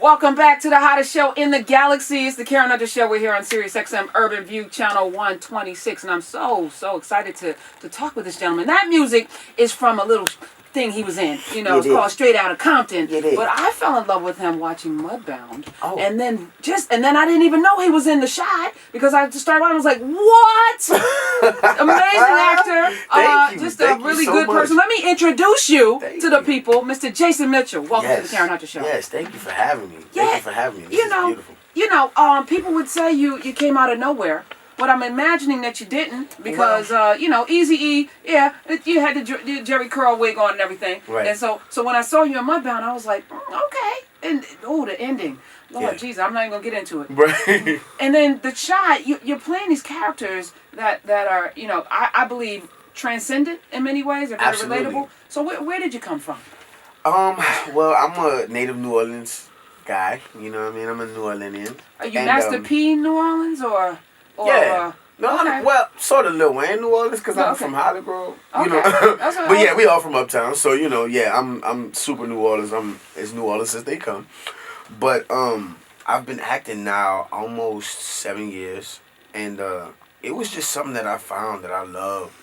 Welcome back to the hottest show in the galaxy. It's the Karen Hunter Show. We're here on Sirius XM Urban View Channel 126, and I'm so excited to talk with this gentleman. That music is from a little thing he was in. You know, it's called Straight Outta Compton. But I fell in love with him watching Mudbound. Oh. And then I didn't even know he was in The Shot because I just started watching. I was like, what? Amazing actor. Just a really good person. Let me introduce you to the people, Mr. Jason Mitchell. Welcome to the Karen Hunter Show. Yes, thank you for having me. Thank you for having me. This is beautiful. You know, people would say you came out of nowhere. But I'm imagining that you didn't because, Eazy-E, you had the Jerry Curl wig on and everything. Right. And so when I saw you in Mudbound, I was like, okay. And, the ending. Lord Jesus, I'm not even going to get into it. Right. And then The Shot, you're playing these characters that are, I believe, transcendent in many ways. They're very relatable. So where did you come from? Well, I'm a native New Orleans guy. You know what I mean? I'm a New Orleanian. Are you Master P New Orleans or well, sort of Lil Wayne New Orleans because I'm from Hollywood Grove. You know, but yeah, we all from uptown. So I'm super New Orleans. I'm as New Orleans as they come. But I've been acting now almost 7 years, and it was just something that I found that I love.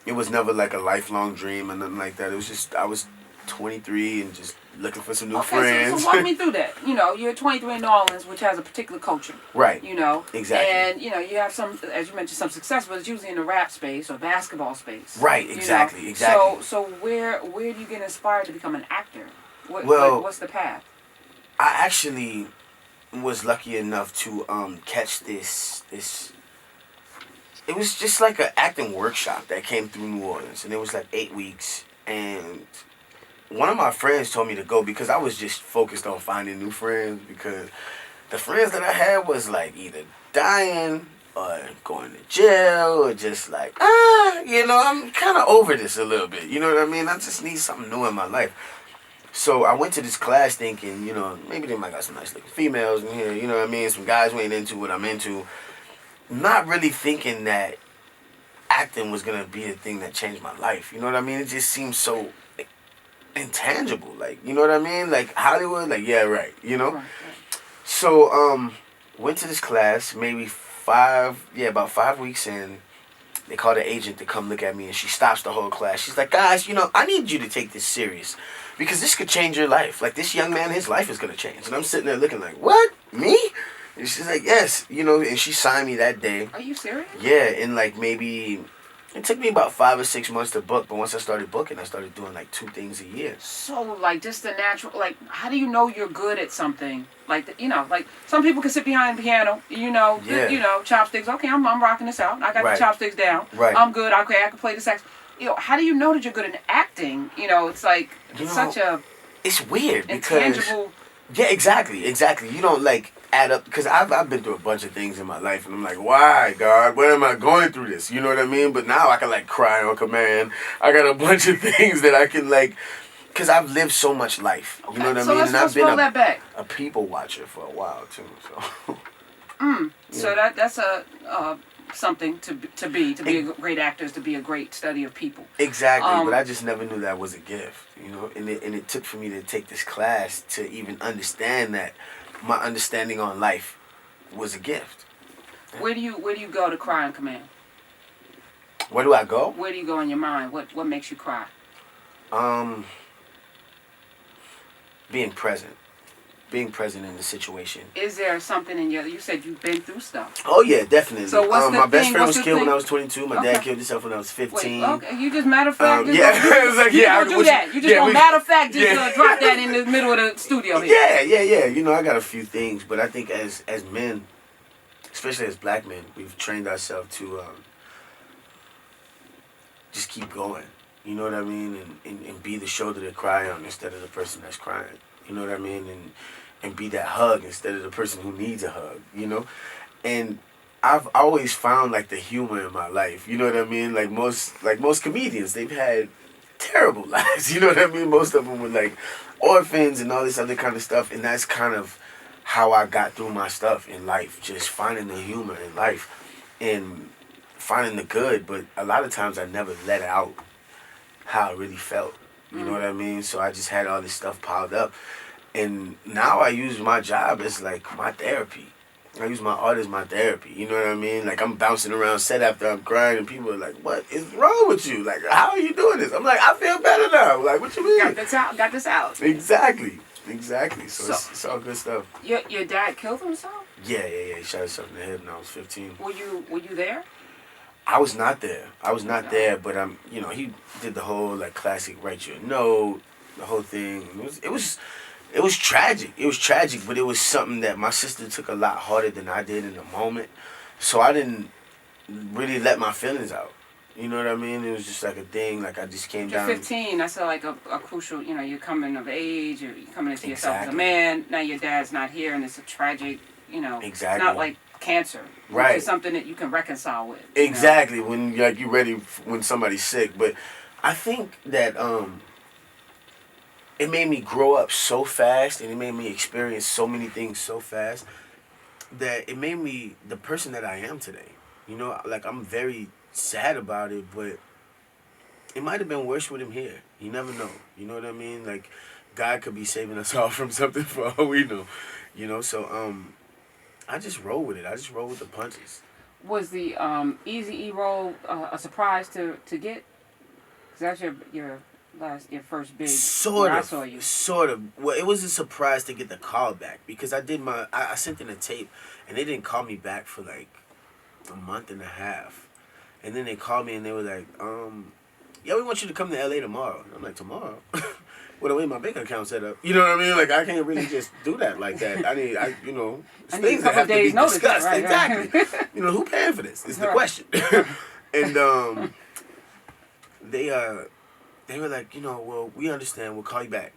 It was never like a lifelong dream or nothing like that. It was just I was 23 and just looking for some new friends. So walk me through that. You're 23 in New Orleans, which has a particular culture. Right. Exactly. And, you have some, as you mentioned, some success, but it's usually in the rap space or basketball space. Right, exactly. So where do you get inspired to become an actor? What's the path? I actually was lucky enough to catch this. It was just like an acting workshop that came through New Orleans, and it was like 8 weeks, and one of my friends told me to go because I was just focused on finding new friends because the friends that I had was like either dying or going to jail or just like, I'm kind of over this a little bit. You know what I mean? I just need something new in my life. So I went to this class thinking, maybe they might got some nice looking females in here, you know what I mean? Some guys who ain't into what I'm into. Not really thinking that acting was going to be the thing that changed my life. You know what I mean? It just seems so intangible, like, you know what I mean? Like Hollywood, like, yeah, right, Right. So, went to this class, maybe about 5 weeks in. They called an agent to come look at me, and she stops the whole class. She's like, guys, I need you to take this serious because this could change your life. Like, this young man, his life is going to change. And I'm sitting there looking like, what? Me? And she's like, yes, and she signed me that day. Are you serious? Yeah, in like maybe... It took me about 5 or 6 months to book, but once I started booking, I started doing like 2 things a year. So, like, just the natural, like, how do you know you're good at something? Like, like, some people can sit behind the piano, chopsticks. Okay, I'm rocking this out. I got the chopsticks down. Right. I'm good. Okay, I can play the sax. How do you know that you're good at acting? It's like, such a... It's weird because... intangible... Yeah, exactly. You don't, like, add up... Because I've been through a bunch of things in my life, and I'm like, why, God? Why am I going through this? You know what I mean? But now I can, like, cry on command. I got a bunch of things that I can, like... Because I've lived so much life. You know what I mean? And I've been a people watcher for a while, too. So, So that's something to be a great actor is to be a great study of people. Exactly, but I just never knew that was a gift, and it took for me to take this class to even understand that my understanding on life was a gift. Where do you go to cry on command? Where do I go? Where do you go in your mind? What makes you cry? Being present. Being present in the situation. Is there something in you said you've been through stuff? Oh yeah, definitely. So what's my best friend was killed when I was 22. My dad killed himself when I was 15. Wait, okay, you just matter of fact. Yeah, it's like don't do that. You just don't matter of fact just drop that in the middle of the studio here. Yeah. I got a few things, but I think as men, especially as black men, we've trained ourselves to just keep going. You know what I mean, and be the shoulder to cry on instead of the person that's crying. You know what I mean, and be that hug instead of the person who needs a hug, And I've always found like the humor in my life, you know what I mean? Like most comedians, they've had terrible lives, you know what I mean? Most of them were like orphans and all this other kind of stuff, and that's kind of how I got through my stuff in life, just finding the humor in life and finding the good, but a lot of times I never let out how I really felt, you know what I mean? So I just had all this stuff piled up. And now I use my job as like my therapy. I use my art as my therapy. You know what I mean? Like I'm bouncing around set after I'm crying, and people are like, "What is wrong with you? Like, how are you doing this?" I'm like, "I feel better now." Like, what you mean? Got this out. Exactly. So it's all good stuff. Your dad killed himself? Yeah. He shot himself in the head when I was 15. Were you there? I was not there. There, but he did the whole like classic write you a note, the whole thing. It was tragic. It was tragic, but it was something that my sister took a lot harder than I did in the moment. So I didn't really let my feelings out. You know what I mean? It was just like a thing. Like I just came down. You're 15. That's like a crucial. You're coming of age. You're coming into yourself as a Exactly. man. Now your dad's not here, and it's a tragic. Exactly. It's not like cancer. Right. It's something that you can reconcile with. Exactly. When you're ready when somebody's sick, but I think that it made me grow up so fast, and it made me experience so many things so fast that it made me the person that I am today. Like I'm very sad about it, but it might have been worse with him here. You never know. You know what I mean? Like God could be saving us all from something for all we know. So I just roll with it. I just roll with the punches. Was the Easy E role a surprise to get? Because that's your first big. Sort where of. I saw you. Sort of. Well, it was a surprise to get the call back because I did I sent in a tape and they didn't call me back for like a month and a half, and then they called me and they were like, yeah, we want you to come to LA tomorrow. And I'm like, tomorrow? Well, the way my bank account set up, you know what I mean? Like I can't really just do that like that. I need things that have to be discussed. Right, exactly. Right. Who paying for this? Is the question. And they were like, well, we understand. We'll call you back.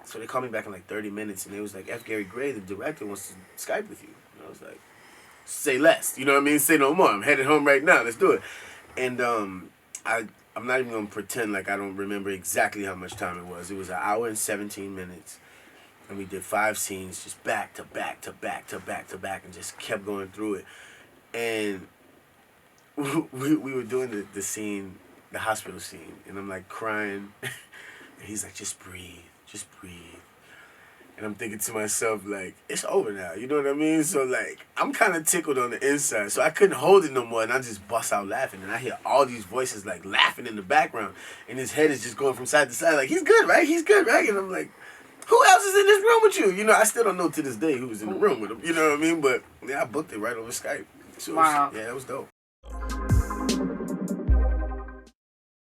So they called me back in like 30 minutes, and they was like, F. Gary Gray, the director, wants to Skype with you. And I was like, say less. You know what I mean? Say no more. I'm headed home right now. Let's do it. And I'm not even going to pretend like I don't remember exactly how much time it was. It was 1 hour and 17 minutes. And we did 5 scenes just back to back to back to back to back and just kept going through it. And we were doing the scene, the hospital scene. And I'm like crying. And he's like, just breathe. Just breathe. And I'm thinking to myself, like, it's over now. You know what I mean? So, like, I'm kind of tickled on the inside. So I couldn't hold it no more. And I just bust out laughing. And I hear all these voices, like, laughing in the background. And his head is just going from side to side. Like, he's good, right? He's good, right? And I'm like, who else is in this room with you? I still don't know to this day who was in the room with him. You know what I mean? But, yeah, I booked it right over Skype. So wow. Yeah, that was dope.